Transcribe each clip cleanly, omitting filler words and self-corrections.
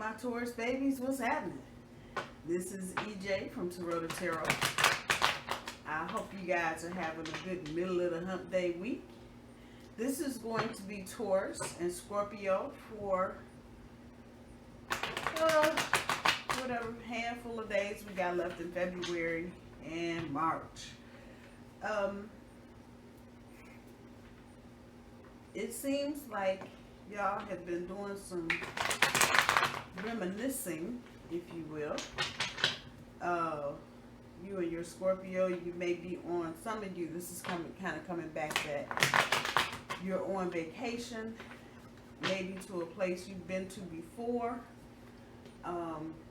my Taurus babies, what's happening? This is EJ from Taurota Tarot. I hope you guys are having a good middle of the hump day week. This is going to be Taurus and Scorpio for whatever handful of days we got left in February and March. It seems like y'all have been doing some reminiscing, if you will. You and your Scorpio, you may be on, some of you, this is kind of coming back that you're on vacation, maybe to a place you've been to before.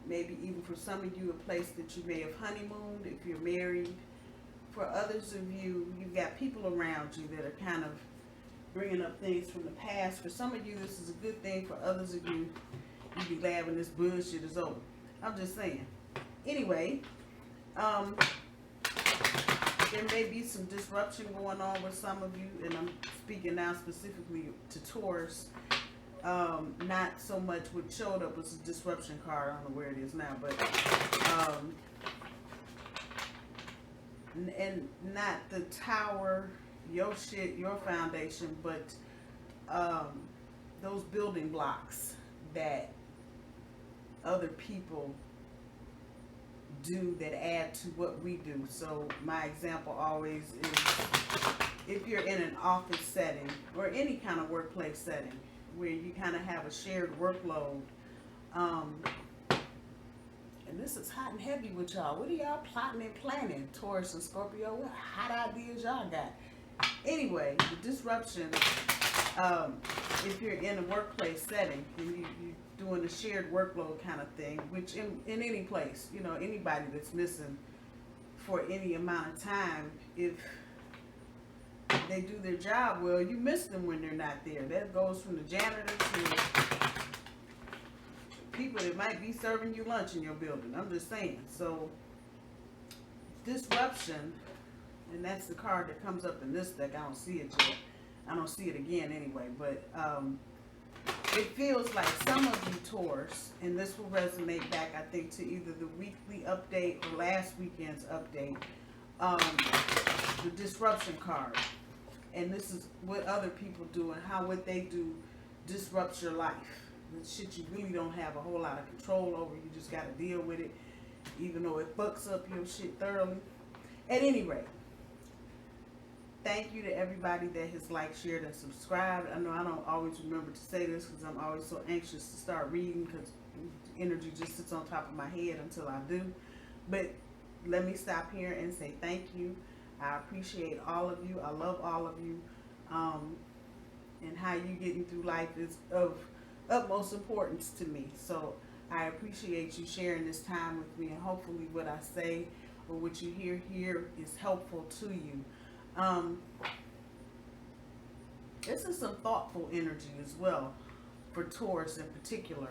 Maybe even for some of you, a place that you may have honeymooned if you're married. For others of you, you've got people around you that are kind of bringing up things from the past. For some of you, this is a good thing. For others of you, you'd be glad when this bullshit is over. I'm just saying. Anyway, there may be some disruption going on with some of you, and I'm speaking now specifically to Taurus. Not so much what showed up was a disruption card. I don't know where it is now, but and not the tower, your shit, your foundation, but those building blocks that other people do that add to what we do. So my example always is if you're in an office setting or any kind of workplace setting where you kind of have a shared workload, and this is hot and heavy with y'all. What are y'all plotting and planning, Taurus and Scorpio? What hot ideas y'all got? Anyway, the disruption, if you're in a workplace setting and you're doing a shared workload kind of thing, which in any place, you know, anybody that's missing for any amount of time, if they do their job well, you miss them when they're not there. That goes from the janitor to people that might be serving you lunch in your building. I'm just saying. So disruption, and that's the card that comes up in this deck. I don't see it yet. I don't see it again anyway, but it feels like some of you Taurus, and this will resonate back, I think, to either the weekly update or last weekend's update, the disruption card. And this is what other people do and how what they do disrupts your life. The shit you really don't have a whole lot of control over. You just got to deal with it, even though it fucks up your shit thoroughly. At any rate, thank you to everybody that has liked, shared, and subscribed. I know I don't always remember to say this because I'm always so anxious to start reading because energy just sits on top of my head until I do. But let me stop here and say thank you. I appreciate all of you. I love all of you. And how you getting through life is of utmost importance to me. So I appreciate you sharing this time with me, and hopefully what I say or what you hear here is helpful to you. This is some thoughtful energy as well for Taurus in particular.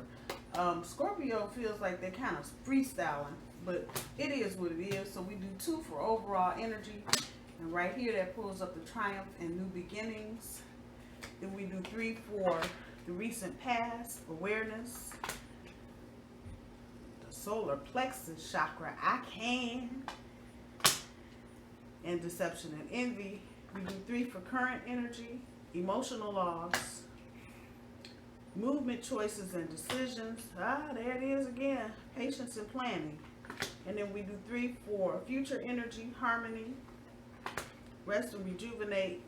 Scorpio feels like they're kind of freestyling, but it is what it is. So we do 2 for overall energy, and right here that pulls up the triumph and new beginnings. Then we do 3 for the recent past, awareness, the solar plexus chakra, I can, and deception and envy. We do 3 for current energy, emotional loss, movement, choices, and decisions. There it is again, patience and planning. And then we do 3 for future energy, harmony, rest and rejuvenate,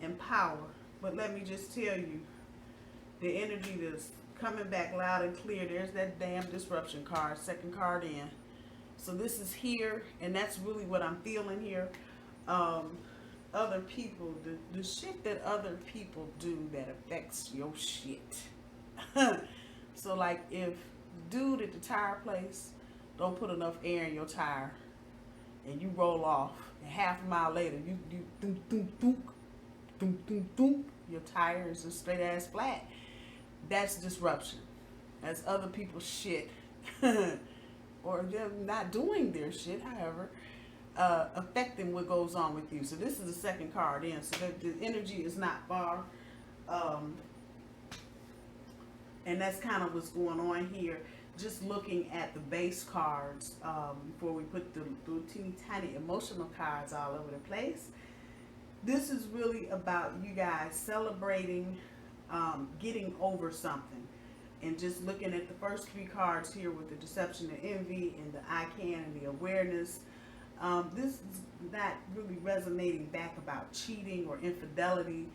and power. But let me just tell you, the energy that's coming back loud and clear, there's that damn disruption card, second card in. So this is here, and that's really what I'm feeling here. Other people, the shit that other people do that affects your shit. So like if dude at the tire place don't put enough air in your tire and you roll off, and half a mile later you thunk, thunk, thunk, thunk, thunk, thunk, your tire is a straight ass flat. That's disruption. That's other people's shit. Or they're not doing their shit, however, affecting what goes on with you. So this is the second card in, so that the energy is not far. And that's kind of what's going on here. Just looking at the base cards before we put the teeny tiny emotional cards all over the place. This is really about you guys celebrating getting over something. And just looking at the first 3 cards here with the deception and envy and the I can and the awareness. This is not really resonating back about cheating or infidelity,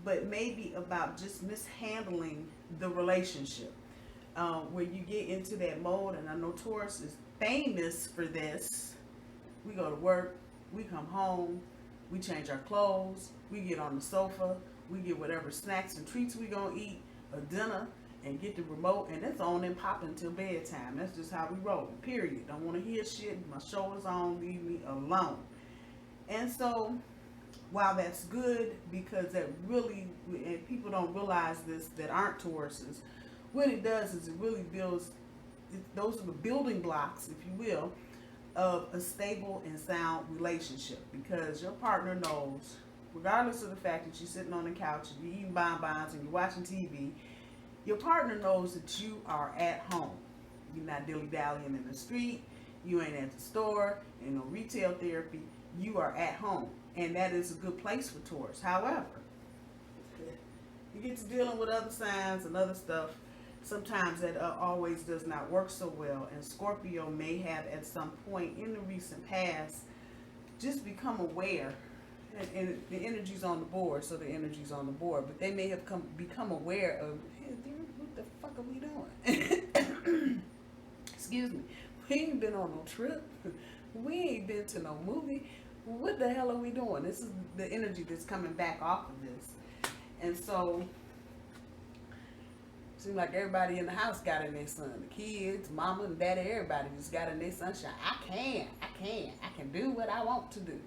but maybe about just mishandling the relationship. Where you get into that mode, and I know Taurus is famous for this. We go to work, we come home, we change our clothes, we get on the sofa, we get whatever snacks and treats we gonna eat, a dinner, and get the remote, and it's on and popping till bedtime. That's just how we roll, period. Don't want to hear shit, my shoulders on, leave me alone. And so, while that's good, because that really, and people don't realize this that aren't Tauruses, what it does is it really builds, those are the building blocks, if you will, of a stable and sound relationship. Because your partner knows, regardless of the fact that you're sitting on the couch and you're eating bonbons and you're watching TV, your partner knows that you are at home. You're not dilly-dallying in the street, you ain't at the store, ain't no retail therapy, you are at home. And that is a good place for Taurus. However, you get to dealing with other signs and other stuff. Sometimes that always does not work so well, and Scorpio may have at some point in the recent past just become aware, and the energy's on the board, so the energy's on the board, but they may have become aware of, hey, dude, what the fuck are we doing? Excuse me. We ain't been on no trip. We ain't been to no movie. What the hell are we doing? This is the energy that's coming back off of this. And so seems like everybody in the house got in their sun. The kids, mama and daddy, everybody just got in their sunshine. I can do what I want to do.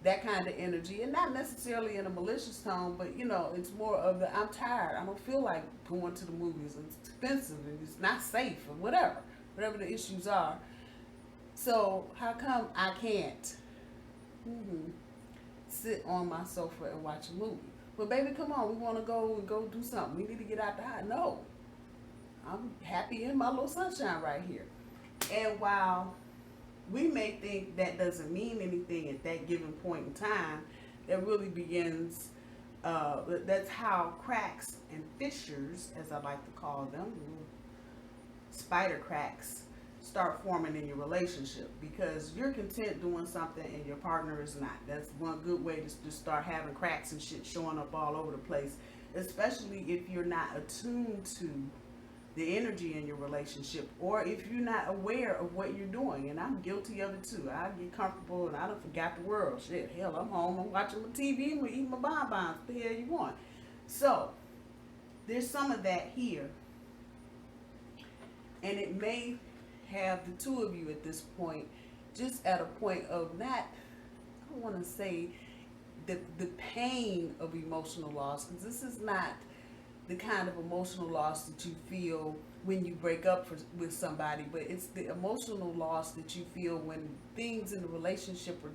That kind of energy, and not necessarily in a malicious tone, but you know, it's more of the, I'm tired. I don't feel like going to the movies. It's expensive and it's not safe or whatever the issues are. So how come I can't sit on my sofa and watch a movie? But baby, come on, we want to go do something. We need to get out the house. No. I'm happy in my little sunshine right here. And while we may think that doesn't mean anything at that given point in time, that really begins, that's how cracks and fissures, as I like to call them, spider cracks, start forming in your relationship, because you're content doing something and your partner is not. That's one good way to just start having cracks and shit showing up all over the place, especially if you're not attuned to the energy in your relationship, or if you're not aware of what you're doing. And I'm guilty of it too. I get comfortable and I done forgot the world. Shit, hell, I'm home, I'm watching my TV, I'm eating my bonbons, what the hell you want? So there's some of that here, and it may have the two of you at this point just at a point of not, I don't want to say the pain of emotional loss, because this is not the kind of emotional loss that you feel when you break up with somebody, but it's the emotional loss that you feel when things in the relationship are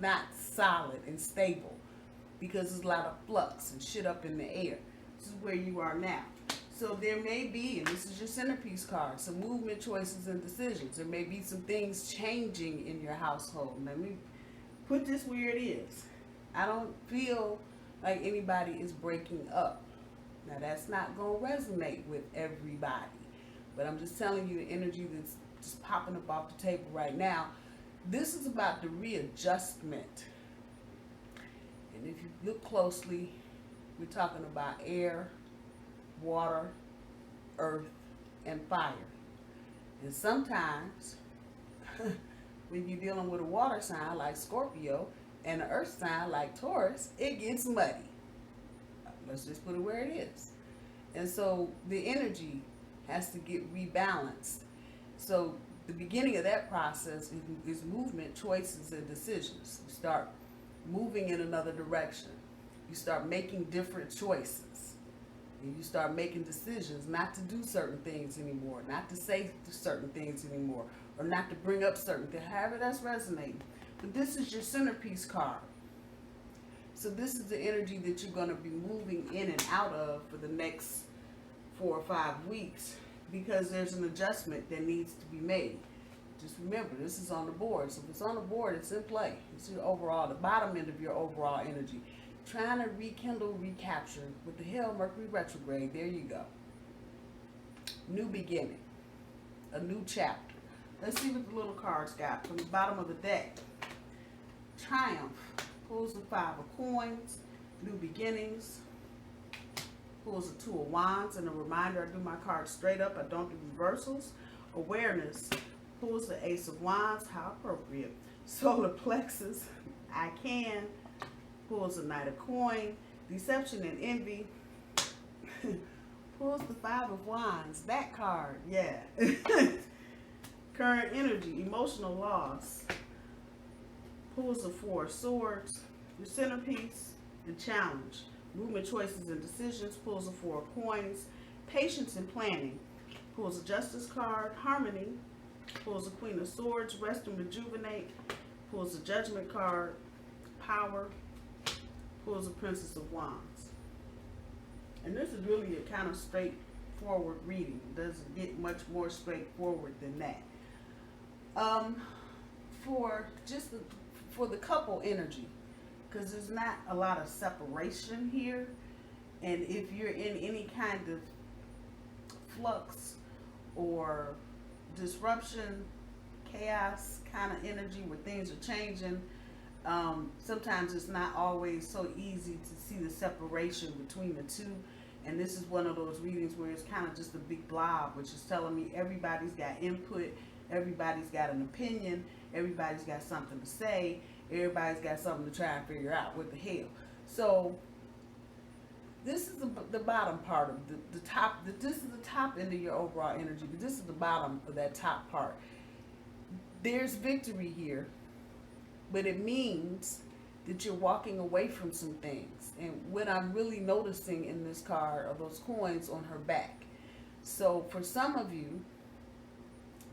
not solid and stable, because there's a lot of flux and shit up in the air. This is where you are now. So there may be, and this is your centerpiece card, some movement, choices, and decisions. There may be some things changing in your household. Let me put this where it is. I don't feel like anybody is breaking up. Now that's not going to resonate with everybody, but I'm just telling you the energy that's just popping up off the table right now. This is about the readjustment. And if you look closely, we're talking about air, water, earth, and fire. And sometimes when you're dealing with a water sign like Scorpio and an earth sign like Taurus, it gets muddy. Let's just put it where it is. And so the energy has to get rebalanced. So the beginning of that process is movement, choices, and decisions. You start moving in another direction. You start making different choices. And you start making decisions not to do certain things anymore, not to say certain things anymore, or not to bring up certain things, however that's resonating. But this is your centerpiece card. So this is the energy that you're going to be moving in and out of for the next 4 or 5 weeks, because there's an adjustment that needs to be made. Just remember, this is on the board. So if it's on the board, it's in play. It's your overall, the bottom end of your overall energy. Trying to rekindle, recapture. With the hell, Mercury retrograde, there you go. New beginning. A new chapter. Let's see what the little cards got from the bottom of the deck. Triumph. Pulls the 5 of coins. New beginnings. Pulls the 2 of wands. And a reminder, I do my cards straight up. I don't do reversals. Awareness. Pulls the ace of wands. How appropriate. Solar plexus. I can. Pulls the knight of coin. Deception and envy. Pulls the 5 of wands. That card. Yeah. Current energy. Emotional loss. Pulls the 4 of swords. Your centerpiece. And challenge. Movement, choices, and decisions. Pulls the 4 of coins. Patience and planning. Pulls the justice card. Harmony. Pulls the queen of swords. Rest and rejuvenate. Pulls the judgment card. Power. Pulls the princess of wands. And this is really a kind of straightforward reading. It doesn't get much more straightforward than that. For the couple energy, because there's not a lot of separation here, and if you're in any kind of flux or disruption, chaos kind of energy where things are changing, sometimes it's not always so easy to see the separation between the two. And this is one of those readings where it's kind of just a big blob, which is telling me everybody's got input, everybody's got an opinion, everybody's got something to say, everybody's got something to try and figure out what the hell. So this is the bottom part of the top. This is the top end of your overall energy, but this is the bottom of that top part. There's victory here, but it means that you're walking away from some things. And what I'm really noticing in this card are those coins on her back. So for some of you,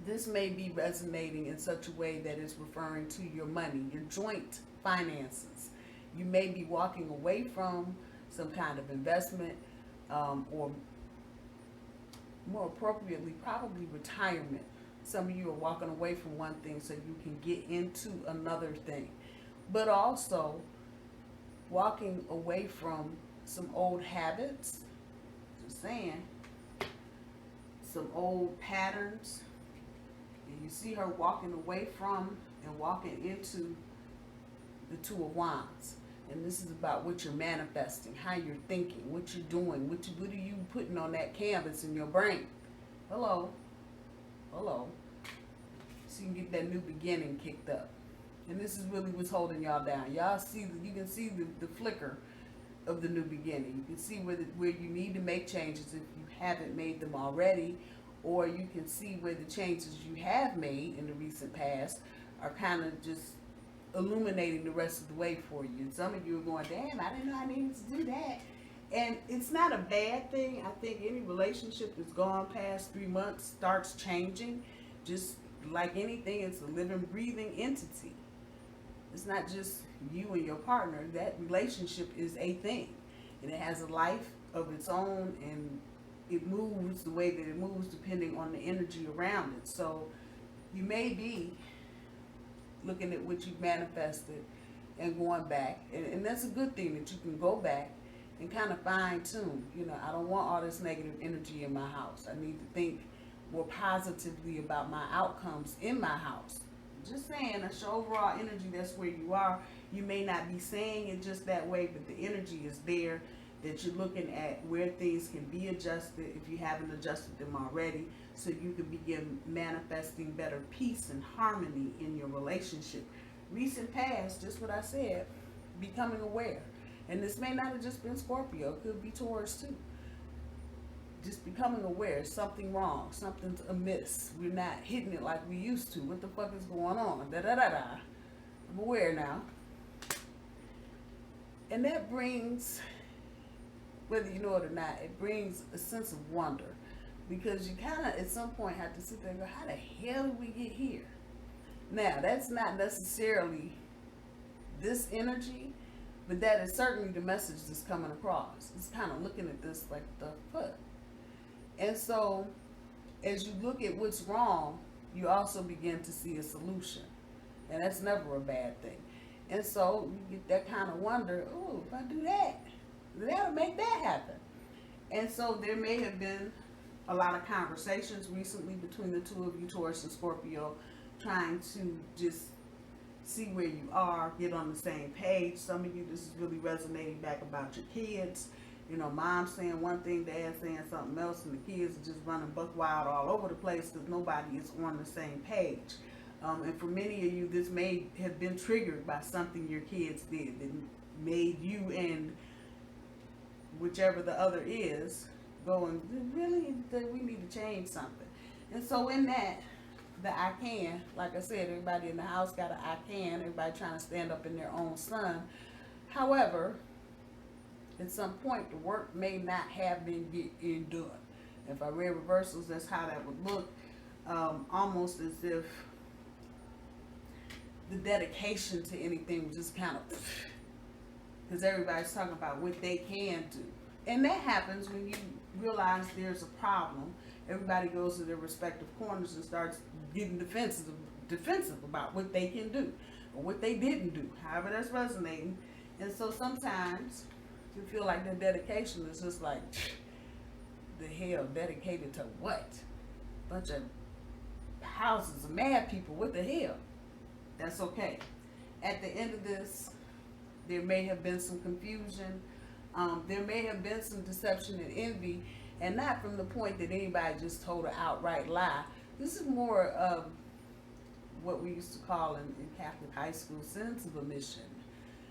this may be resonating in such a way that it's referring to your money, your joint finances. You may be walking away from some kind of investment, or more appropriately, probably retirement. Some of you are walking away from one thing so you can get into another thing. But also walking away from some old habits, just saying, some old patterns. And you see her walking away from and walking into the 2 of wands. And this is about what you're manifesting, how you're thinking, what you're doing, what are you putting on that canvas in your brain. Hello. Hello. So you can get that new beginning kicked up. And this is really what's holding y'all down. Y'all see, you can see the flicker of the new beginning. You can see where you need to make changes if you haven't made them already, or you can see where the changes you have made in the recent past are kind of just illuminating the rest of the way for you. And some of you are going, damn, I didn't know I needed to do that. And it's not a bad thing. I think any relationship that's gone past 3 months starts changing. Just like anything, it's a living, breathing entity. It's not just you and your partner. That relationship is a thing. And it has a life of its own, and it moves the way that it moves depending on the energy around it. So you may be looking at what you've manifested and going back. And that's a good thing, that you can go back and kind of fine tune. You know, I don't want all this negative energy in my house. I need to think more positively about my outcomes in my house. Just saying, that's your overall energy. That's where you are. You may not be saying it just that way, but the energy is there, that you're looking at where things can be adjusted if you haven't adjusted them already, so you can begin manifesting better peace and harmony in your relationship. Recent past, just what I said, becoming aware. And this may not have just been Scorpio. It could be Taurus too. Just becoming aware, something wrong, something's amiss. We're not hitting it like we used to. What the fuck is going on? Da-da-da-da. I'm aware now. And that brings, whether you know it or not, it brings a sense of wonder. Because you kind of, at some point, have to sit there and go, how the hell did we get here? Now, that's not necessarily this energy, but that is certainly the message that's coming across. It's kind of looking at this like, the fuck? And so as you look at what's wrong, you also begin to see a solution. And that's never a bad thing. And so you get that kind of wonder, oh, if I do that, that'll make that happen. And so there may have been a lot of conversations recently between the two of you, Taurus and Scorpio, trying to just see where you are, get on the same page. Some of you, this is really resonating back about your kids. You know, mom saying one thing, dad saying something else, and the kids are just running buck wild all over the place because nobody is on the same page. And for many of you, this may have been triggered by something your kids did that made you and whichever the other is going, really, we need to change something. And so in that, the I can, like I said, everybody in the house got an I can, everybody trying to stand up in their own sun. However, at some point, the work may not have been done. If I read reversals, that's how that would look. Almost as if the dedication to anything was just kind of, because everybody's talking about what they can do. And that happens when you realize there's a problem. Everybody goes to their respective corners and starts getting defensive about what they can do or what they didn't do, however that's resonating. And so sometimes you feel like their dedication is just like, the hell, dedicated to what? Bunch of houses of mad people, what the hell? That's okay. At the end of this, there may have been some confusion. There may have been some deception and envy, and not from the point that anybody just told an outright lie. This is more of what we used to call in Catholic high school sins of omission.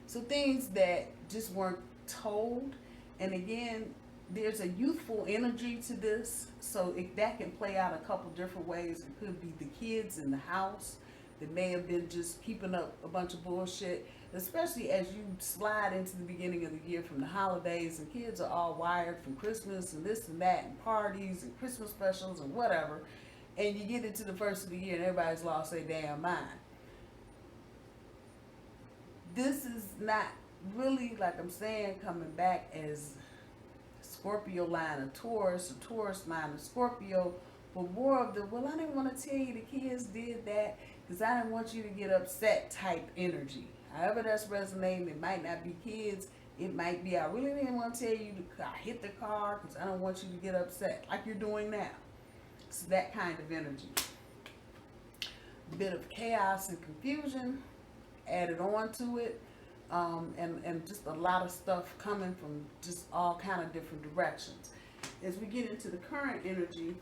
So things that just weren't told. And again, there's a youthful energy to this, so that can play out a couple different ways. It could be the kids in the house that may have been just keeping up a bunch of bullshit, especially as you slide into the beginning of the year from the holidays, and kids are all wired from Christmas and this and that and parties and Christmas specials and whatever, and you get into the first of the year and everybody's lost their damn mind. This is not really, like I'm saying, coming back as Scorpio line of Taurus or Taurus line of Scorpio, but more of the, well, I didn't want to tell you the kids did that because I didn't want you to get upset type energy. However that's resonating, it might not be kids, it might be, I really didn't want to tell you I hit the car because I don't want you to get upset like you're doing now. It's that kind of energy. A bit of chaos and confusion added on to it. And just a lot of stuff coming from just all kind of different directions. As we get into the current energy,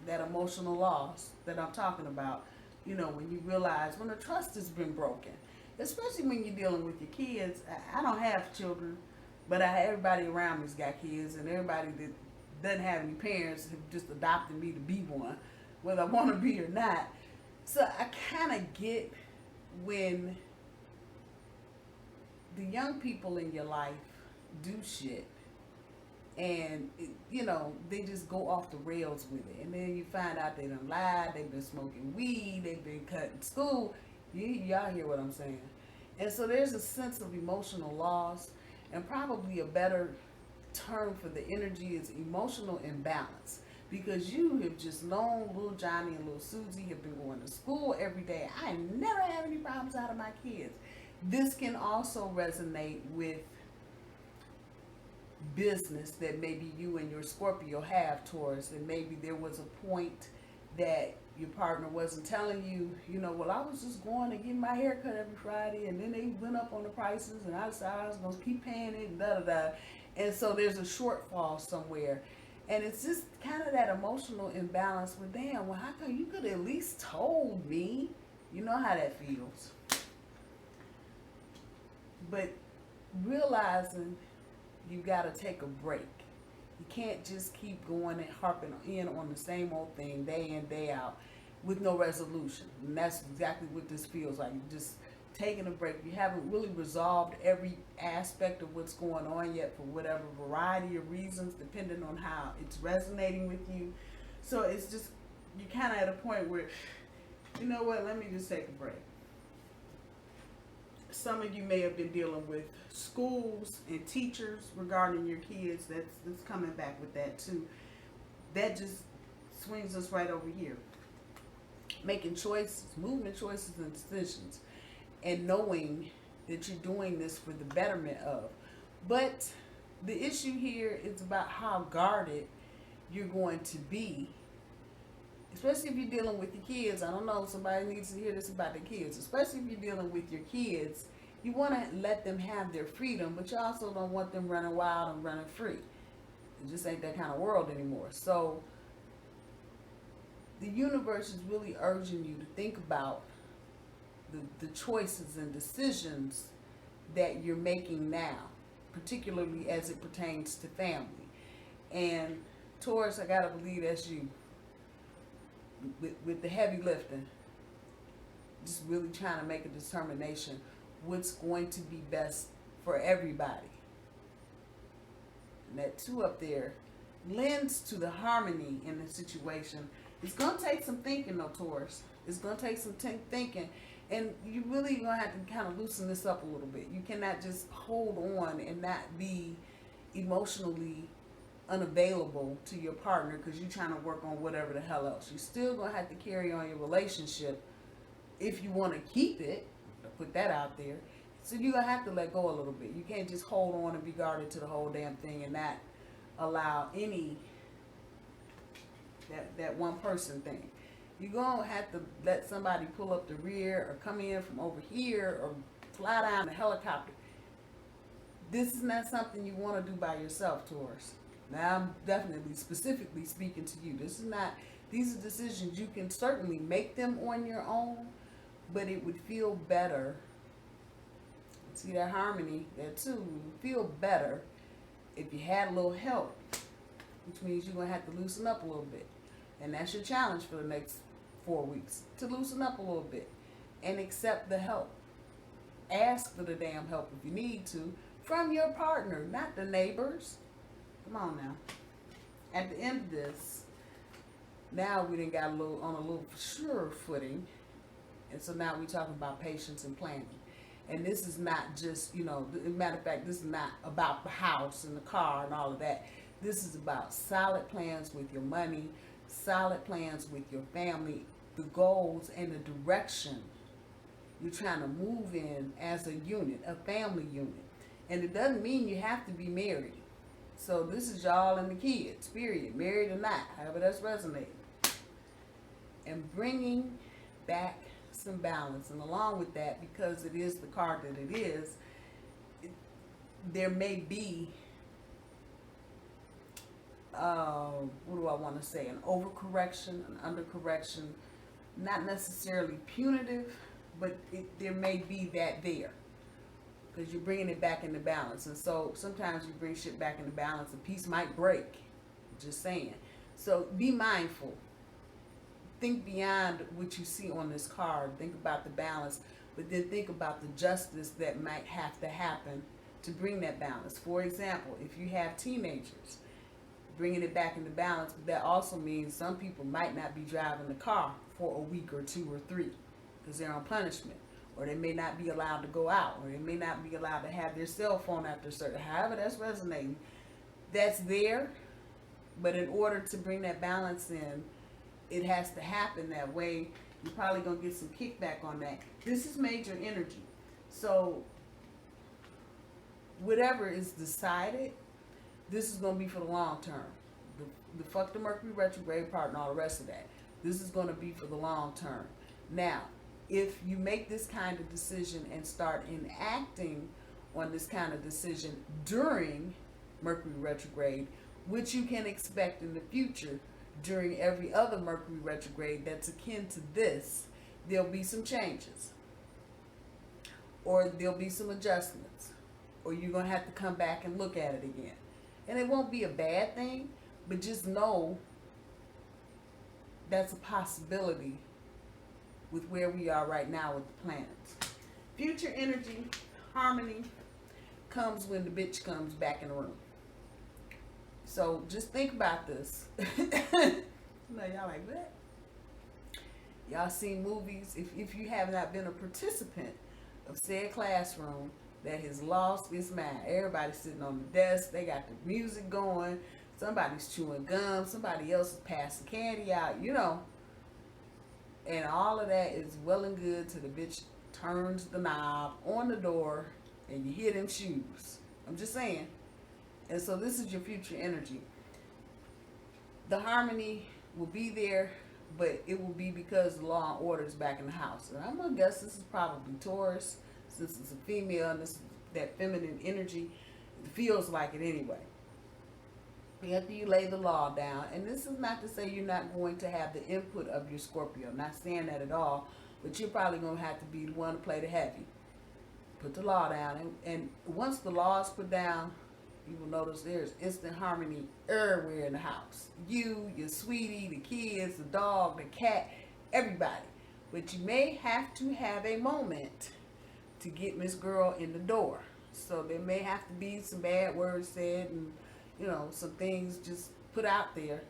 that emotional loss that I'm talking about, you know, when you realize when the trust has been broken, especially when you're dealing with your kids. I don't have children, but everybody around me's got kids, and everybody that doesn't have any parents have just adopted me to be one, whether I want to be or not. So I kind of get when the young people in your life do shit and you know, they just go off the rails with it, and then you find out they done lied, they've been smoking weed, they've been cutting school. Y'all hear what I'm saying? And so there's a sense of emotional loss, and probably a better term for the energy is emotional imbalance, because you have just known little Johnny and little Susie have been going to school every day. I never have any problems out of my kids. This can also resonate with business that maybe you and your Scorpio have, Taurus, and maybe there was a point that your partner wasn't telling you, you know, well, I was just going to get my hair cut every Friday, and then they went up on the prices, and I decided I was going to keep paying it, and da-da-da. And so there's a shortfall somewhere. And it's just kind of that emotional imbalance with, damn, well, how come you could at least told me? You know how that feels. But realizing you got to take a break. You can't just keep going and harping in on the same old thing day in, day out with no resolution. And that's exactly what this feels like. You're just taking a break. You haven't really resolved every aspect of what's going on yet for whatever variety of reasons, depending on how it's resonating with you. So it's just, you're kind of at a point where, you know what, let me just take a break. Some of you may have been dealing with schools and teachers regarding your kids. That's coming back with that too. that just swings us right over here. Making choices, movement choices and decisions, and knowing that you're doing this for the betterment of. But the issue here is about how guarded you're going to be, especially if you're dealing with your kids. I don't know, somebody needs to hear this about their kids. Especially if you're dealing with your kids, you want to let them have their freedom, but you also don't want them running wild and running free. It just ain't that kind of world anymore. So the universe is really urging you to think about the choices and decisions that you're making now, particularly as it pertains to family. And Taurus, I gotta believe that's you. With the heavy lifting, just really trying to make a determination what's going to be best for everybody. And that 2 up there lends to the harmony in the situation. It's going to take some thinking though, Taurus. It's going to take some thinking. And you really going to have to kind of loosen this up a little bit. You cannot just hold on and not be emotionally unavailable to your partner because you're trying to work on whatever the hell else. You're still going to have to carry on your relationship if you want to keep it. I'll put that out there. So you're going to have to let go a little bit. You can't just hold on and be guarded to the whole damn thing and not allow any that one person thing. You're going to have to let somebody pull up the rear or come in from over here or fly down the helicopter. This is not something you want to do by yourself, Taurus. Now, I'm definitely specifically speaking to you. These are decisions you can certainly make them on your own, but it would feel better. See that harmony there too? It would feel better if you had a little help, which means you're going to have to loosen up a little bit. And that's your challenge for the next 4 weeks, to loosen up a little bit and accept the help. Ask for the damn help if you need to from your partner, not the neighbors. Come on now. At the end of this, now we done got on a little sure footing. And so now we're talking about patience and planning. And this is not just, matter of fact, this is not about the house and the car and all of that. This is about solid plans with your money, solid plans with your family, the goals and the direction you're trying to move in as a unit, a family unit. And it doesn't mean you have to be married. So this is y'all and the kids, period, married or not, however that's resonating. And bringing back some balance. And along with that, because it is the card that it is, there may be, what do I want to say, an overcorrection, an undercorrection, not necessarily punitive, but there may be that there. Because you're bringing it back into balance. And so sometimes you bring shit back into balance, a piece might break. Just saying. So be mindful. Think beyond what you see on this card. Think about the balance, but then think about the justice that might have to happen to bring that balance. For example, if you have teenagers, bringing it back into balance, but that also means some people might not be driving the car for a week or 2 or 3 because they're on punishment. Or they may not be allowed to go out, or they may not be allowed to have their cell phone after certain, however that's resonating. That's there, but in order to bring that balance in, it has to happen that way. You're probably going to get some kickback on that. This is major energy. So whatever is decided, this is going to be for the long term. The fuck the Mercury retrograde part and all the rest of that. This is going to be for the long term. Now, if you make this kind of decision and start enacting on this kind of decision during Mercury retrograde, which you can expect in the future during every other Mercury retrograde that's akin to this, there'll be some changes. Or there'll be some adjustments. Or you're going to have to come back and look at it again. And it won't be a bad thing, but just know that's a possibility with where we are right now with the planets. Future energy, harmony, comes when the bitch comes back in the room. So just think about this. No, y'all like that? Y'all seen movies, if you have not been a participant of said classroom that has lost its mind. Everybody's sitting on the desk, they got the music going, Somebody's chewing gum. Somebody else is passing candy out, you know. And all of that is well and good till the bitch turns the knob on the door and you hear them shoes. I'm just saying. And so this is your future energy. The harmony will be there, but it will be because the law and order is back in the house. And I'm going to guess this is probably Taurus, since it's a female and this is that feminine energy. It feels like it anyway. After you lay the law down, and this is not to say you're not going to have the input of your Scorpio, not saying that at all, but you're probably going to have to be the one to play the heavy. Put the law down, and once the law is put down, you will notice there's instant harmony everywhere in the house. You, your sweetie, the kids, the dog, the cat, everybody. But you may have to have a moment to get Miss Girl in the door. So there may have to be some bad words said and, you know, some things just put out there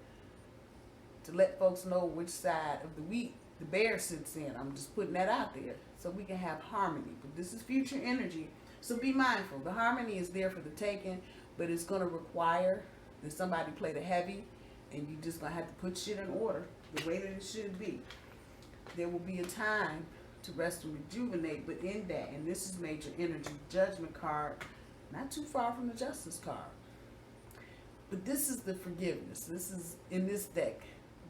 to let folks know which side of the wheat the bear sits in. I'm just putting that out there so we can have harmony. But this is future energy, so be mindful. The harmony is there for the taking, but it's going to require that somebody play the heavy, and you just going to have to put shit in order the way that it should be. There will be a time to rest and rejuvenate, but in that, and this is major energy, Judgment card, not too far from the Justice card. But this is the forgiveness. This is, in this deck,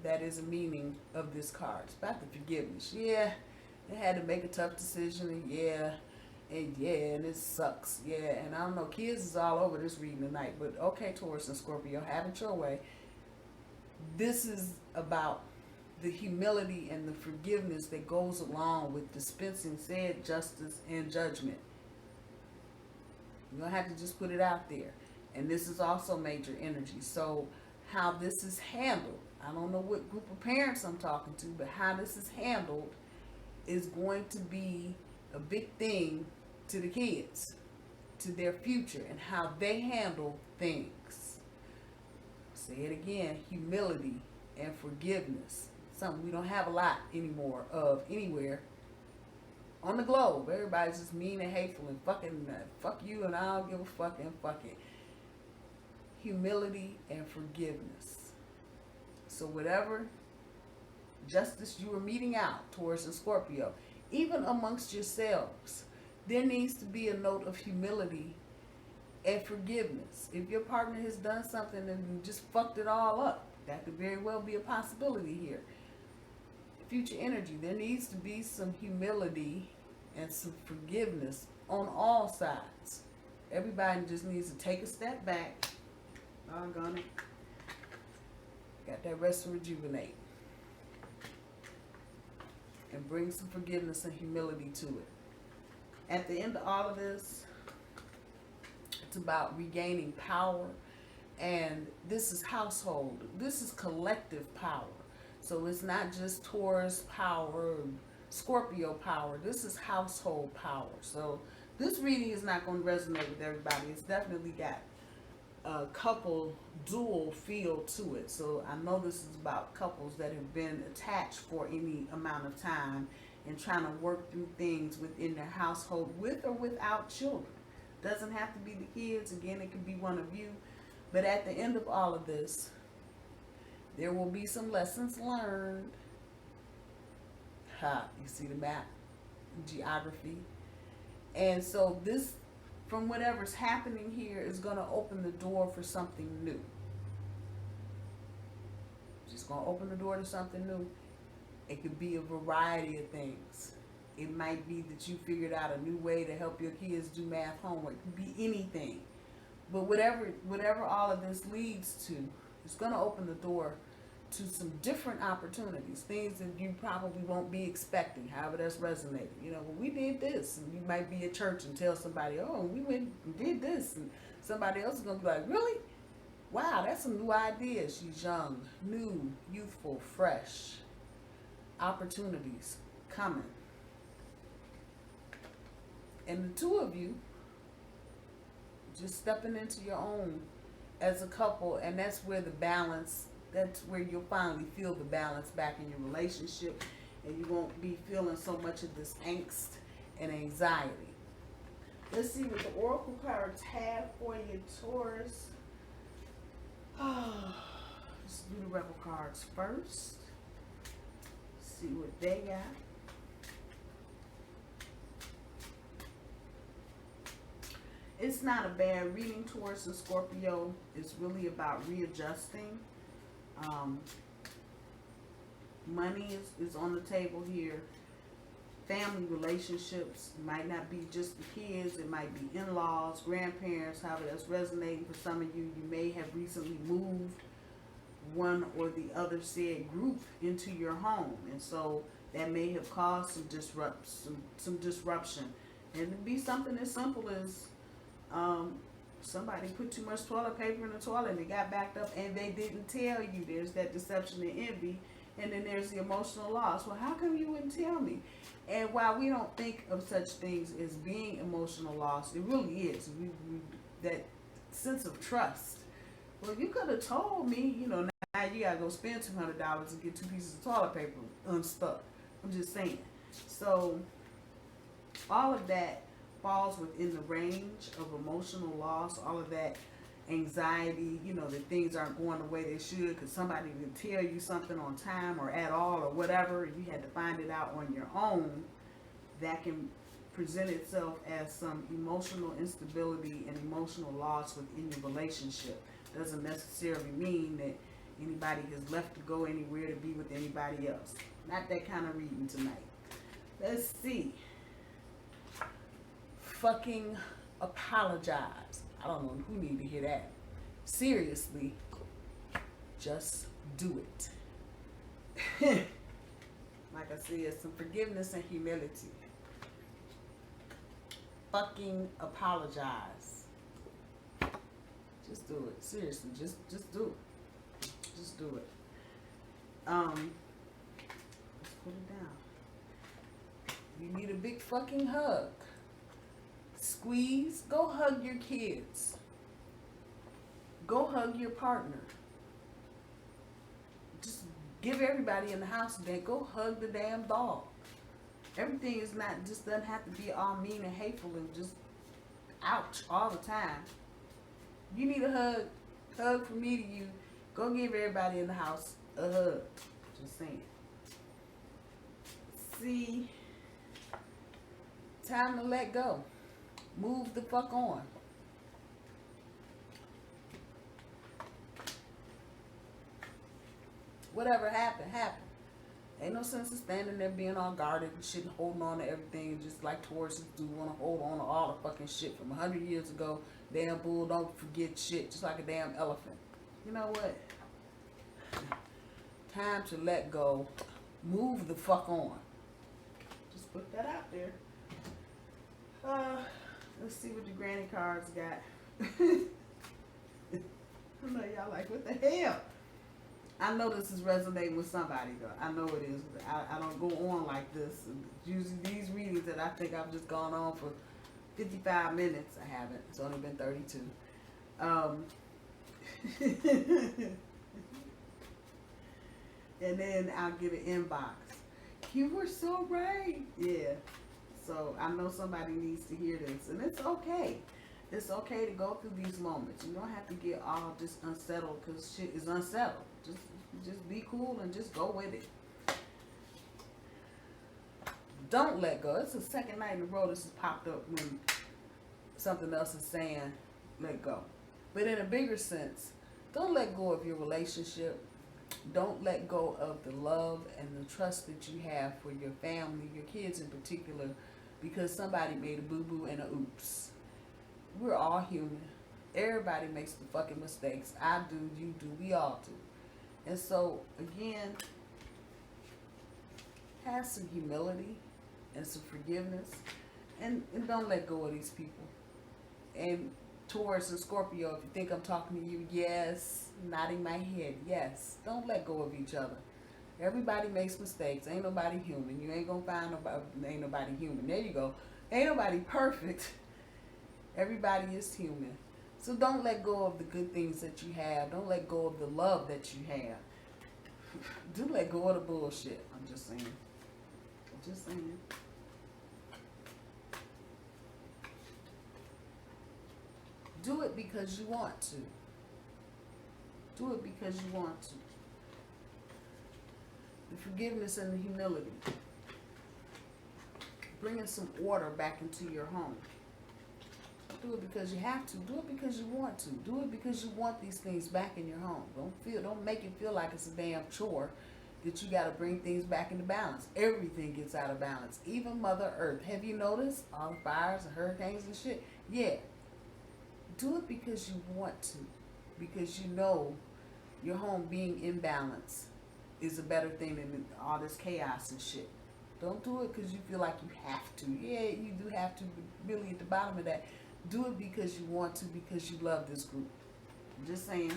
that is a meaning of this card. It's about the forgiveness. Yeah, they had to make a tough decision, and yeah, and it sucks. Yeah, and I don't know, kids is all over this reading tonight, but okay, Taurus and Scorpio, have it your way. This is about the humility and the forgiveness that goes along with dispensing said justice and judgment. You're going to have to just put it out there. And this is also major energy. So how this is handled, I don't know what group of parents I'm talking to, but how this is handled is going to be a big thing to the kids, to their future, and how they handle things. Say it again, humility and forgiveness. Something we don't have a lot anymore of anywhere on the globe. Everybody's just mean and hateful and fucking fuck you and I don't give a fuck and fuck it. Humility and forgiveness. So whatever justice you are meting out towards the Scorpio, even amongst yourselves, there needs to be a note of humility and forgiveness. If your partner has done something and just fucked it all up, that could very well be a possibility here. Future energy, there needs to be some humility and some forgiveness on all sides. Everybody just needs to take a step back. Doggone it. Got that rest and rejuvenate. And bring some forgiveness and humility to it. At the end of all of this, it's about regaining power. And this is household. This is collective power. So it's not just Taurus power, Scorpio power. This is household power. So this reading is not going to resonate with everybody. It's definitely got a couple dual feel to it. So I know this is about couples that have been attached for any amount of time and trying to work through things within their household with or without children. Doesn't have to be the kids. Again, it could be one of you. But at the end of all of this, there will be some lessons learned. You see the map, geography. And so this, from whatever's happening here, is going to open the door for something new. Just going to open the door to something new. It could be a variety of things. It might be that you figured out a new way to help your kids do math homework. It could be anything. But whatever all of this leads to, it's going to open the door to some different opportunities, things that you probably won't be expecting, however that's resonating. You know, well, we did this, and you might be at church and tell somebody, oh, we went and did this, and somebody else is going to be like, really? Wow, that's a new idea. She's young, new, youthful, fresh. Opportunities coming. And the two of you just stepping into your own as a couple, and that's where the balance, that's where you'll finally feel the balance back in your relationship, and you won't be feeling so much of this angst and anxiety. Let's see what the oracle cards have for you, Taurus. Let's do the Rebel cards first. See what they got. It's not a bad reading towards the Scorpio. It's really about readjusting. Money is on the table here. Family relationships might not be just the kids. It might be in-laws, grandparents, however that's resonating for some of you. You may have recently moved one or the other said group into your home. And so that may have caused some disruption. And it could be something as simple as somebody put too much toilet paper in the toilet and it got backed up and they didn't tell you. There's that deception and envy. And then there's the emotional loss. Well, how come you wouldn't tell me? And while we don't think of such things as being emotional loss, it really is. That sense of trust. Well, you could have told me, you know, now you got to go spend $200 and get 2 pieces of toilet paper unstuck. I'm just saying. So all of that falls within the range of emotional loss. All of that anxiety, you know, that things aren't going the way they should because somebody didn't tell you something on time or at all or whatever, you had to find it out on your own. That can present itself as some emotional instability and emotional loss within your relationship. Doesn't necessarily mean that anybody has left to go anywhere to be with anybody else. Not that kind of reading tonight. Let's see. Fucking apologize. I don't know who need to hear that. Seriously, just do it. Like I said, some forgiveness and humility. Fucking apologize. Just do it. Seriously, just do it. Just do it. Let's put it down. You need a big fucking hug. Squeeze. Go hug your kids. Go hug your partner. Just give everybody in the house a day. Go hug the damn dog. Everything is not, just doesn't have to be all mean and hateful and just ouch all the time. You need a hug from me to you. Go give everybody in the house a hug. Just saying. See, time to let go. Move the fuck on. Whatever happened, happened. Ain't no sense of standing there being all guarded and shit and holding on to everything just like Tauruses do. Want to hold on to all the fucking shit from 100 years ago. Damn bull don't forget shit just like a damn elephant. You know what? Time to let go. Move the fuck on. Just put that out there. Let's see what the granny cards got. I know y'all like, what the hell? I know this is resonating with somebody though. I know it is. I don't go on like this. Usually these readings that I think I've just gone on for 55 minutes. I haven't. It's only been 32. And then I'll get an inbox. You were so right. Yeah. So I know somebody needs to hear this. And it's okay. It's okay to go through these moments. You don't have to get all just unsettled because shit is unsettled. Just be cool and just go with it. Don't let go. It's the second night in a row this has popped up when something else is saying let go. But in a bigger sense, don't let go of your relationship. Don't let go of the love and the trust that you have for your family, your kids in particular, because somebody made a boo-boo and a oops. We're all human. Everybody makes the fucking mistakes. I do, you do, we all do. And so, again, have some humility and some forgiveness. And don't let go of these people. And Taurus and Scorpio, if you think I'm talking to you, yes. Nodding my head, yes. Don't let go of each other. Everybody makes mistakes. Ain't nobody human. You ain't gonna find nobody, ain't nobody human. There you go. Ain't nobody perfect. Everybody is human. So don't let go of the good things that you have. Don't let go of the love that you have. Do let go of the bullshit. I'm just saying. I'm just saying. Do it because you want to. Do it because you want to. The forgiveness and the humility. Bringing some order back into your home. Do it because you have to. Do it because you want to. Do it because you want these things back in your home. Don't make it feel like it's a damn chore that you got to bring things back into balance. Everything gets out of balance. Even Mother Earth. Have you noticed all the fires and hurricanes and shit? Yeah. Do it because you want to. Because you know your home being in balance is a better thing than all this chaos and shit. Don't do it because you feel like you have to. Yeah, you do have to, but really at the bottom of that, do it because you want to, because you love this group. I'm just saying.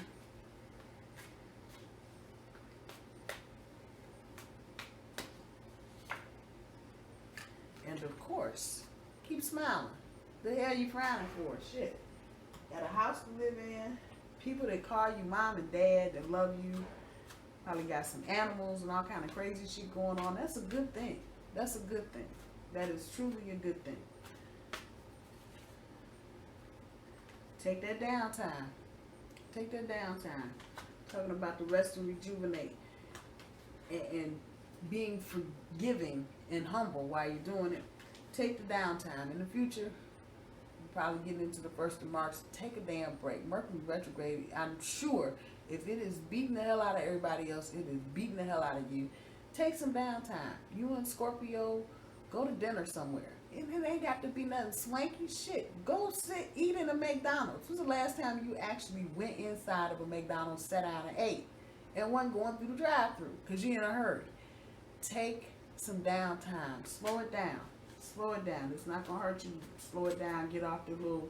And of course, keep smiling. The hell you frowning for? Shit. Got a house to live in. People that call you mom and dad that love you. Probably got some animals and all kind of crazy shit going on. That's a good thing. That's a good thing. That is truly a good thing. Take that downtime. Take that downtime. Talking about the rest and rejuvenate. And being forgiving and humble while you're doing it. Take the downtime. In the future, you're probably getting into the 1st of March. Take a damn break. Mercury retrograde, I'm sure if it is beating the hell out of everybody else, it is beating the hell out of you. Take some downtime. You and Scorpio, go to dinner somewhere. And it ain't got to be nothing swanky shit. Go sit, eat in a McDonald's. When's the last time you actually went inside of a McDonald's, sat down and ate? And wasn't going through the drive-thru because you're in a hurry. Take some downtime. Slow it down. Slow it down. It's not going to hurt you. Slow it down. Get off the little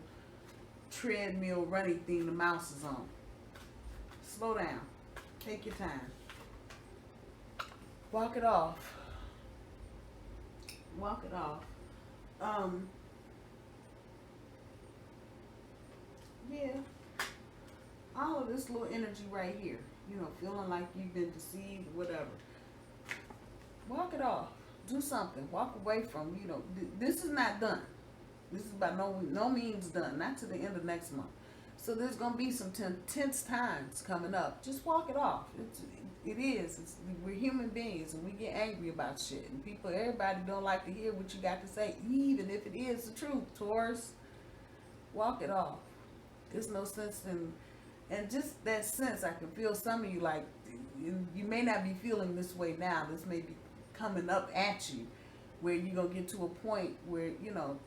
treadmill running thing the mouse is on. Slow down. Take your time. Walk it off. Walk it off. Yeah. All of this little energy right here. You know, feeling like you've been deceived, whatever. Walk it off. Do something. Walk away from, you know, this is not done. This is by no means done. Not to the end of next month. So there's going to be some tense times coming up. Just walk it off. We're human beings and we get angry about shit. And everybody don't like to hear what you got to say, even if it is the truth, Taurus. Walk it off. There's no sense in, and just that sense, I can feel some of you like, you may not be feeling this way now. This may be coming up at you where you're going to get to a point where, you know,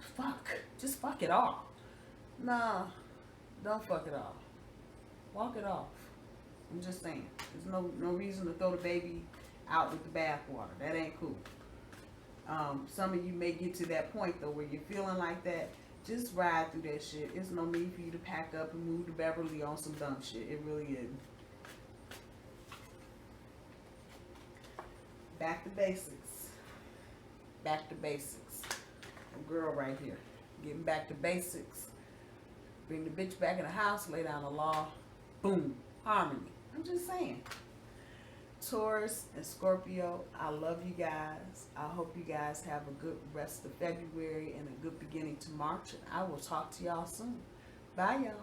just fuck it off. No, don't fuck it off. Walk it off. I'm just saying. There's no reason to throw the baby out with the bathwater. That ain't cool. Some of you may get to that point, though, where you're feeling like that. Just ride through that shit. There's no need for you to pack up and move to Beverly on some dumb shit. It really isn't. Back to basics. Back to basics. A girl right here. Getting back to basics. Bring the bitch back in the house. Lay down the law. Boom. Harmony. I'm just saying. Taurus and Scorpio, I love you guys. I hope you guys have a good rest of February and a good beginning to March. And I will talk to y'all soon. Bye, y'all.